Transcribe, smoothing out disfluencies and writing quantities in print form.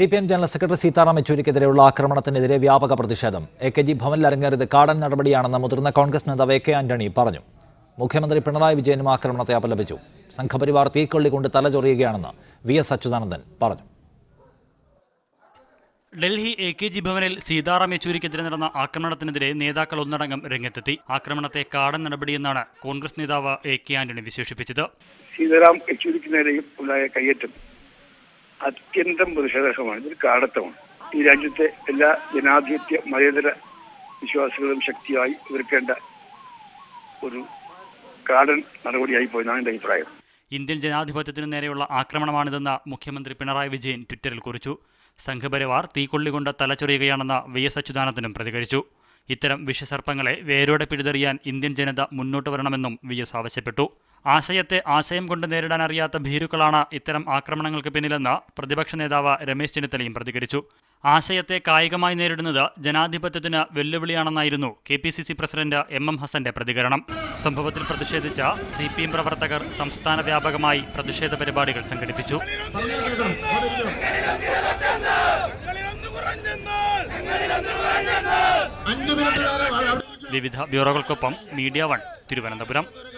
CPM general secretary Sitaram യെച്ചൂരിക്കെതിരെയുള്ള ആക്രമണത്തിനെതിരെ വ്യാപക പ്രതിഷേധം. AKG ഭവനിൽ അരങ്ങേറിയത് കാടൻ നടപടിയാണെന്ന് മുതിർന്ന കോൺഗ്രസ് നേതാവ് AK ആന്റണി പറഞ്ഞു. മുഖ്യമന്ത്രി പിണറായി വിജയനും ആക്രമണത്തെ അപലപിച്ചു. സംഘപരിവാർ തീക്കൊള്ളികൊണ്ട് തലചൊറിയുകയാണെന്ന് VS അച്യുതാനന്ദൻ പറഞ്ഞു. ഡൽഹി AKG ഭവനിൽ സീതാറാം യെച്ചൂരിക്കെതിരെ നടന്ന ആക്രമണത്തിനെതിരെ നേതാക്കൾ ഒന്നടങ്കം രംഗത്തെത്തി. ആക്രമണത്തെ കാടൻ നടപടിയെന്നാണ് കോൺഗ്രസ് നേതാവ് AK ആന്റണി വിശേഷിപ്പിച്ചത്. സീതാറാം യെച്ചൂരിക്ക് നേരെയും ഉണ്ടായ കയ്യേറ്റം അത്യന്തം പ്രതിഷേധമാണ്. ഇതൊരു കാടത്തമാണ്. ഈ രാജ്യത്തെ എല്ലാ ജനാധിപത്യ മതേതര വിശ്വാസികളും ശക്തിയായി എതിർക്കേണ്ട ഒരു കാടൻ നടപടിയായി പോയെന്നാണ് എൻ്റെ അഭിപ്രായം. ഇന്ത്യൻ ജനാധിപത്യത്തിന് നേരെയുള്ള ആക്രമണമാണിതെന്ന് മുഖ്യമന്ത്രി പിണറായി വിജയൻ ട്വിറ്ററിൽ കുറിച്ചു. സംഘപരിവാർ തീക്കൊള്ളികൊണ്ട് തലചൊറിയുകയാണെന്ന് VS അച്യുതാനന്ദനും പ്രതികരിച്ചു. ഇത്തരം വിഷസർപ്പങ്ങളെ വേരോടെ പിഴുതെറിയാൻ ഇന്ത്യൻ ജനത മുന്നോട്ട് വരണമെന്നും VS ആവശ്യപ്പെട്ടു. ആശയത്തെ ആശയം കൊണ്ട് നേരിടാൻ അറിയാത്ത ഭീരുക്കളാണ് ഇത്തരം ആക്രമണങ്ങൾക്ക് പിന്നിലെന്ന് പ്രതിപക്ഷ നേതാവ് രമേശ് ചെന്നിത്തലയും പ്രതികരിച്ചു. ആശയത്തെ കായികമായി നേരിടുന്നത് ജനാധിപത്യത്തിന് വെല്ലുവിളിയാണെന്നായിരുന്നു KPCC പ്രസിഡന്റ് MM ഹസന്റെ പ്രതികരണം. സംഭവത്തിൽ പ്രതിഷേധിച്ച CPM പ്രവർത്തകർ സംസ്ഥാന വ്യാപകമായി പ്രതിഷേധ പരിപാടികൾ സംഘടിപ്പിച്ചു. വിവിധ ബ്യൂറോകൾക്കൊപ്പം മീഡിയ 1 തിരുവനന്തപുരം.